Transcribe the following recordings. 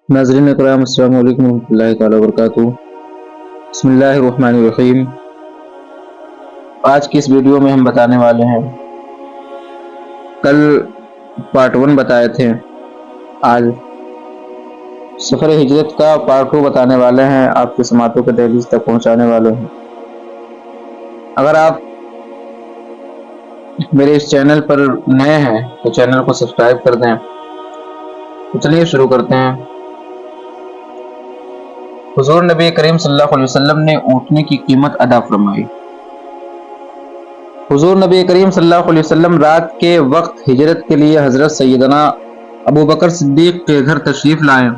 नाज़रीन इकराम, अस्सलामु अलैकुम रहमतुल्लाहि तआला वबरकातुहू। बिस्मिल्लाहिर्रहमानिर्रहीम। आज की इस वीडियो में हम बताने वाले हैं, कल पार्ट 1 बताए थे, आज सफ़र हिजरत का पार्ट 2 बताने वाले हैं, आपकी समातों के दहलीज तक पहुंचाने वाले हैं। अगर आप मेरे इस चैनल पर नए हैं तो चैनल को सब्सक्राइब कर दें। तो चलिए शुरू करते हैं। हुजूर नबी करीम सल्लल्लाहु अलैहि वसल्लम ने ऊँटनी की कीमत अदा फरमाई। हुजूर नबी करीम सल्लल्लाहु अलैहि वसल्लम रात के वक्त हिजरत के लिए हज़रत सैयदना अबू बकर सिद्दीक़ के घर तशरीफ़ लाए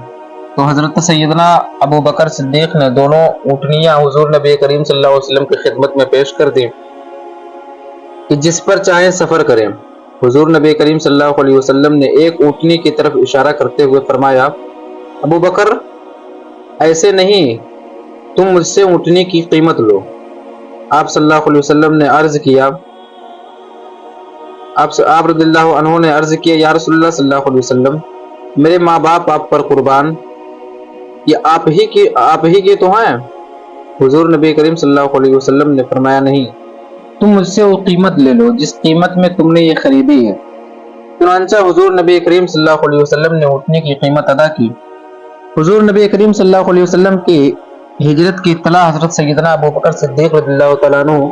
तो हज़रत सैयदना अबू बकर सिद्दीक़ ने दोनों ऊँटनियाँ हुजूर नबी करीम सल्लल्लाहु अलैहि वसल्लम की खिदमत में पेश कर दी कि जिस पर चाहें सफ़र करें। हुजूर नबी करीम सल्लल्लाहु अलैहि वसल्लम ने एक ऊँटनी की तरफ इशारा करते हुए फरमाया, अबू बकर, ऐसे नहीं, तुम मुझसे ऊँटनी की कीमत लो। आप सल्लल्लाहु अलैहि वसल्लम ने अर्ज़ किया, आप रज़ियल्लाहु अन्हु ने अर्ज़ किया, या रसूलल्लाह सल्लल्लाहु अलैहि वसल्लम, मेरे माँ बाप आप पर कुर्बान, ये आप ही के तो हैं। हुजूर नबी करीम सल्लल्लाहु अलैहि वसल्लम ने फरमाया, नहीं, तुम मुझसे वो कीमत ले लो जिस कीमत में तुमने ये खरीदी है। चुनांचा हुजूर नबी करीम सल्लल्लाहु अलैहि वसल्लम ने ऊँटनी की कीमत अदा की। हुजूर नबी करीम सल्लल्लाहु अलैहि वसल्लम की हिजरत की इत्तला हज़रत सैयदना अबू बकर सिद्दीक़ रज़ियल्लाहु तआला अन्हु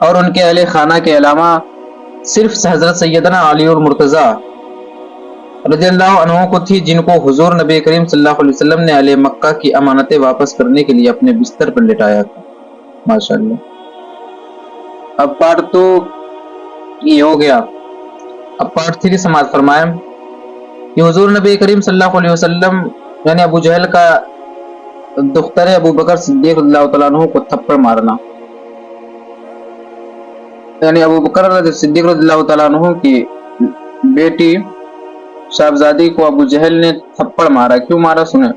और उनके अहले खाना के अलावा सिर्फ हज़रत सैयदना अली और मुर्तज़ा रज़ियल्लाहु अन्हु को थी, जिनको हुजूर नबी करीम सल्लल्लाहु अलैहि वसल्लम ने अहले मक्का की अमानतें वापस करने के लिए अपने बिस्तर पर लिटाया था। माशाअल्लाह। अब पार्ट 2 ये हो गया। अब पार्ट 3 समाअत फरमाएं कि हुजूर नबी करीम सल्लल्लाहु अलैहि वसल्लम यानी अबू जहल का दुख्तर अबू बकर सिद्दीक़ रज़ियल्लाहु तआला अन्हु को थप्पड़ मारना, यानी अबू बकर सिद्दीक़ रज़ियल्लाहु तआला अन्हु की बेटी साहबजादी को अबू जहल ने थप्पड़ मारा। क्यों मारा सुने।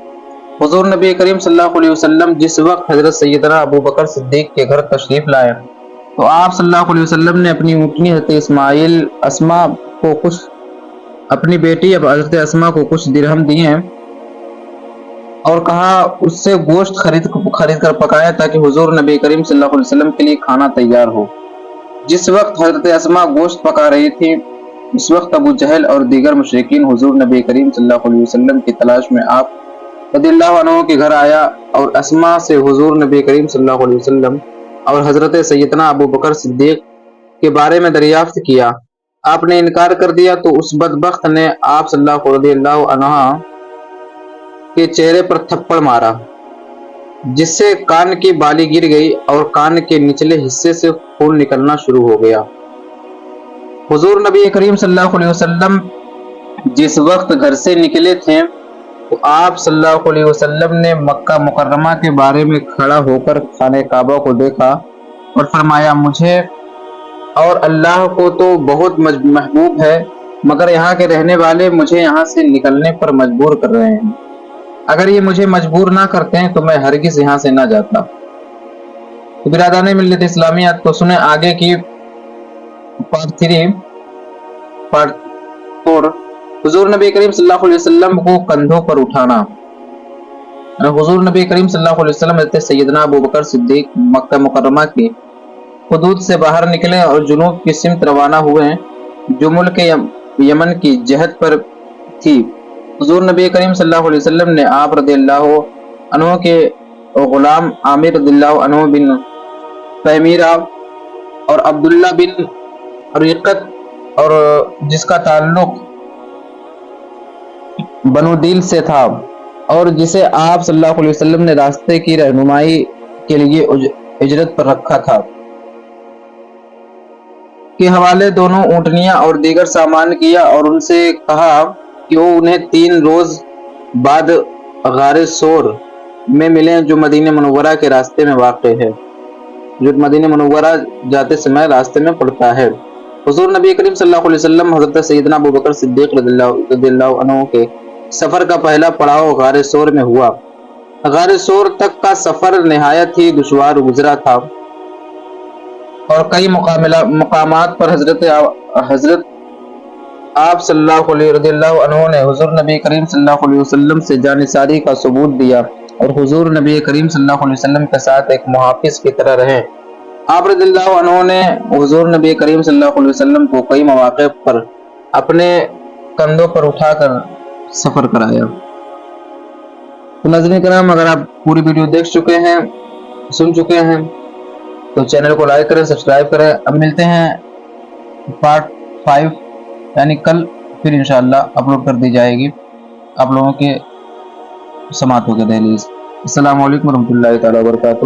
हुजूर नबी करीम सल्लल्लाहु अलैहि वसल्लम जिस वक्त हज़रत सैयदना अबू बकर सिद्दीक़ के घर तशरीफ़ लाए तो आप सल्लल्लाहु अलैहि वसल्लम ने अपनी ऊँटनी हज़रत इस्माइल अस्मा को कुछ अपनी बेटी हज़रत अस्मा को कुछ दिरहम दिए और कहा उससे गोश्त खरीद कर पकाया ताकि हुजूर नबी करीम सल्लल्लाहु अलैहि वसल्लम के लिए खाना तैयार हो। जिस वक्त हज़रत अस्मा गोश्त पका रही थी उस वक्त अबू जहल और दीगर मुशरिकीन हुजूर नबी करीम सल्लल्लाहु अलैहि वसल्लम की तलाश में आप रज़ियल्लाहु अन्हु के घर आया और अस्मा से हुजूर नबी करीम सल्लल्लाहु अलैहि वसल्लम और हज़रत सैयदना अबू बकर सिद्दीक़ के बारे में दरियाफ्त किया। आपने इनकार कर दिया तो उस बदबख्त ने आप रज़ियल्लाहु अन्हु के चेहरे पर थप्पड़ मारा, जिससे कान की बाली गिर गई और कान के निचले हिस्से से खून निकलना शुरू हो गया। हुजूर नबी करीम सल्लल्लाहु अलैहि वसल्लम जिस वक्त घर से निकले थे तो आप सल्लल्लाहु अलैहि वसल्लम ने मक्का मुकर्रमा के बारे में खड़ा होकर खाने काबा को देखा और फरमाया, मुझे और अल्लाह को तो बहुत महबूब है, मगर यहाँ के रहने वाले मुझे यहाँ से निकलने पर मजबूर कर रहे हैं। अगर ये मुझे मजबूर ना करते हैं तो मैं हरगिज़ यहाँ से ना जाता। तो बिरादरान मिल्लत इस्लामिया, तो सुने आगे की पार्ट 3 पार्ट 4। हुजूर नबी करीम सल्लल्लाहु अलैहि वसल्लम को कंधों पर उठाना। हुजूर नबी करीम सल्लल्लाहु अलैहि वसल्लम हज़रत सैयदना अबू बकर सिद्दीक़ मक्का मुकर्रमा की हुदूद से बाहर निकले और जुनूब की सिमत रवाना हुए, जो मुल्क यमन की जहत पर थी। हुजूर नबी करीम सल्लल्लाहु अलैहि वसल्लम ने आप रज़ियल्लाहु अन्हु के गुलाम आमिर रज़ियल्लाहु अन्हु बिन तैमीरा और अब्दुल्ला बिन रिक़त और जिसका ताल्लुक बनु दिल से था और जिसे आप सल्लल्लाहु अलैहि वसल्लम ने रास्ते की रहनुमाई के लिए इजरत पर रखा था, के हवाले दोनों ऊँटनियाँ और दीगर सामान किया और उनसे कहा कि वो उन्हें 3 रोज बाद गारे सोर में मिले, जो मदीने मुनव्वरा के रास्ते में वाक़े है, जो मदीने मुनव्वरा जाते समय रास्ते में पड़ता है। हुजूर नबी करीम सल्लल्लाहु अलैहि वसल्लम हज़रत सैयदना अबू बकर सिद्दीक़ रज़ियल्लाहु अन्हु के सफ़र का पहला पड़ाव गारे सोर में हुआ। गारे सोर तक का सफ़र निहायत ही दुश्वार गुजरा था और कई मुकामात पर हज़रत آپ صلی اللہ علیہ رضی اللہ عنہ نے حضور نبی کریم صلی اللہ علیہ وسلم سے جانثاری کا ثبوت دیا اور حضور نبی کریم صلی اللہ علیہ وسلم کے ساتھ ایک محافظ کی طرح رہے۔ آپ رضی اللہ عنہ نے حضور نبی کریم صلی اللہ علیہ وسلم کو کئی مواقع پر اپنے کندھوں پر اٹھا کر سفر کرایا۔ تو ناظرین کرام، اگر آپ پوری ویڈیو دیکھ چکے ہیں، سن چکے ہیں، تو چینل کو لائک کریں، سبسکرائب کریں۔ اب ملتے ہیں پارٹ 5 یعنی کل، پھر انشاءاللہ اپلوڈ کر دی جائے گی آپ لوگوں کے سماعتوں کے دہلیز۔ السلام علیکم ورحمۃ اللہ تعالیٰ وبرکاتہ۔